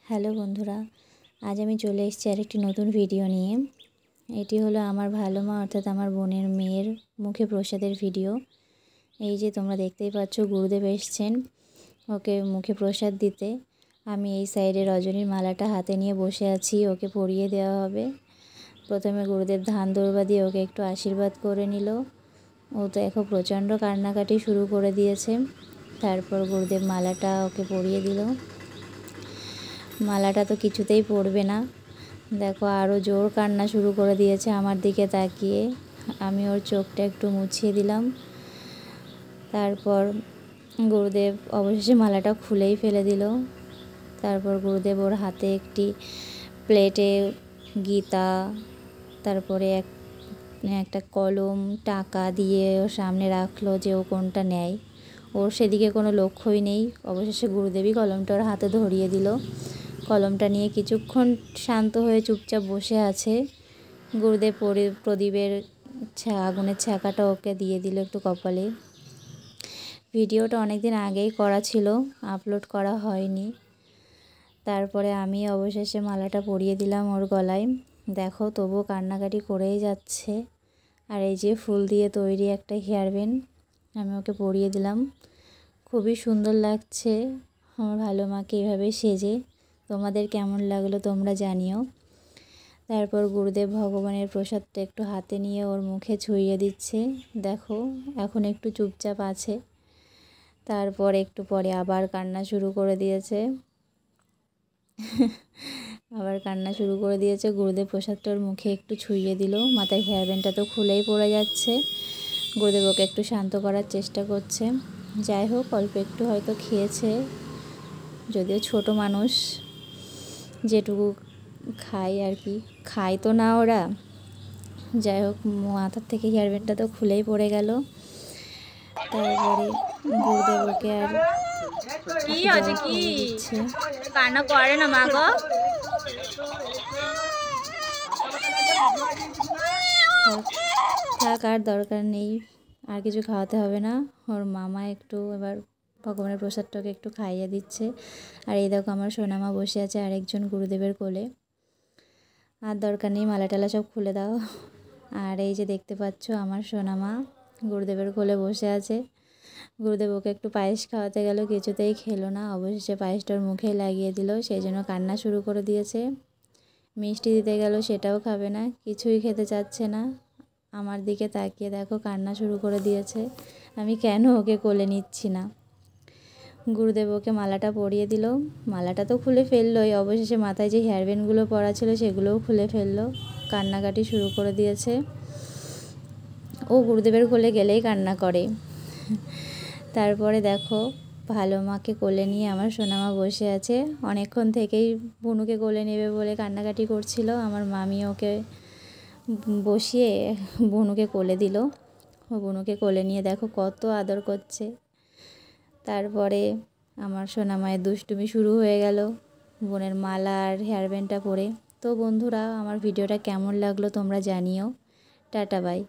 Hello বন্ধুরা, আজ আমি চলে এসেছি আরেকটি নতুন ভিডিও নিয়ে। এটি হলো আমার ভালো মা অর্থাৎ আমার বোনের মেয়ের মুখে প্রসাদের ভিডিও। এই যে তোমরা দেখতেই পাচ্ছ, গুরুদেব এসছেন ওকে মুখে প্রসাদ দিতে। আমি এই সাইডে রজনীর মালাটা হাতে নিয়ে বসে আছি, ওকে পরিয়ে দেওয়া হবে। প্রথমে গুরুদেব ধান দৌড়বা দিয়ে ওকে একটু আশীর্বাদ করে নিল। ও তো এখন প্রচণ্ড কান্নাকাটি শুরু করে দিয়েছে। তারপর গুরুদেব মালাটা ওকে পরিয়ে দিল। মালাটা তো কিছুতেই পড়বে না, দেখো আরও জোর কান্না শুরু করে দিয়েছে আমার দিকে তাকিয়ে। আমি ওর চোখটা একটু মুছিয়ে দিলাম। তারপর গুরুদেব অবশেষে মালাটা খুলেই ফেলে দিল। তারপর গুরুদেব ওর হাতে একটি প্লেটে গীতা, তারপরে একটা কলম, টাকা দিয়ে ওর সামনে রাখলো যে ও কোনটা নেয়। ওর সেদিকে কোনো লক্ষ্যই নেই। অবশেষে গুরুদেবই কলমটা ওর হাতে ধরিয়ে দিল। কলমটা নিয়ে কিছুক্ষণ শান্ত হয়ে চুপচাপ বসে আছে। গুরুদেব প্রদীপের আগুনের ছ্যাঁকাটা ওকে দিয়ে দিল একটু কপালে। ভিডিওটা অনেক দিন আগেই করা ছিল, আপলোড করা হয়নি। তারপরে আমি অবশেষে মালাটা পরিয়ে দিলাম ওর গলায়। দেখো তবুও কান্নাকাটি করেই যাচ্ছে। আর এই যে ফুল দিয়ে তৈরি একটা হেয়ার ব্যান্ড আমি ওকে পরিয়ে দিলাম। খুবই সুন্দর লাগছে আমার ভালো মাকে এভাবে সেজে। তোমাদের কেমন লাগলো তোমরা জানিও। তারপর গুরুদেব ভগবানের প্রসাদটা একটু হাতে নিয়ে ওর মুখে ছুঁয়ে দিচ্ছে। দেখো এখন একটু চুপচাপ আছে। তারপর একটু পরে আবার কান্না শুরু করে দিয়েছে। গুরুদেব প্রসাদটা ওর মুখে একটু ছুঁয়ে দিল। মাথায় হেয়ার ব্যান্ডটা তো খুলেই পড়ে যাচ্ছে। গুরুদেব ওকে একটু শান্ত করার চেষ্টা করছে। যাই হোক, অল্প একটু হয়তো খেয়েছে, যদিও ছোট মানুষ, যেটুকু খায় আর কি, খায় তো না ওরা। যাই হোক, মাথার থেকে হেয়ার ব্যান্ডটা তো খুলেই পড়ে গেল। তারপরে গুরুদেব ওকে আর কি আছে কি দিচ্ছে। কান্না করে না মা গো। থাক, আর দরকার নেই, আর কিছু খাওয়াতে হবে না। ওর মামা একটু এবার ভগবানের প্রসাদটাকে একটু খাইয়ে দিচ্ছে। আর এই দেখো আমার সোনামা বসে আছে আরেকজন গুরুদেবের কোলে। আর দরকার নেই, মালা টালা সব খুলে দাও। আর এই যে দেখতে পাচ্ছ আমার সোনামা গুরুদেবের কোলে বসে আছে। গুরুদেব ওকে একটু পায়েস খাওয়াতে গেল, কিছুতেই খেলো না। অবশেষে পায়েসটার মুখে লাগিয়ে দিল, সেই জন্য কান্না শুরু করে দিয়েছে। মিষ্টি দিতে গেল, সেটাও খাবে না, কিছুই খেতে চাচ্ছে না। আমার দিকে তাকিয়ে দেখো কান্না শুরু করে দিয়েছে। আমি কেন ওকে কোলে নিচ্ছি না। গুরুদেব ওকে মালাটা পরিয়ে দিল। মালাটা তো খুলে ফেললোই, অবশেষে মাথায় যে হেয়ার ব্যান্ডগুলো পরা ছিল সেগুলোও খুলে ফেললো। কান্নাকাটি শুরু করে দিয়েছে। ও গুরুদেবের কোলে গেলেই কান্না করে। তারপরে দেখো ভালো মাকে কোলে নিয়ে আমার সোনামা বসে আছে। অনেকক্ষণ থেকেই বুনুকে কোলে নেবে বলে কান্নাকাটি করছিল। আমার মামি ওকে বসিয়ে বুনুকে কোলে দিল। ও বুনুকে কোলে নিয়ে দেখো কত আদর করছে। তারপরে আমার সোনামায়ের দুষ্টুমি শুরু হয়ে গেল বোনের মালা আর হেয়ার ব্যান্ডটা পরে। তো বন্ধুরা, আমার ভিডিওটা কেমন লাগলো তোমরা জানিও। Tata, by.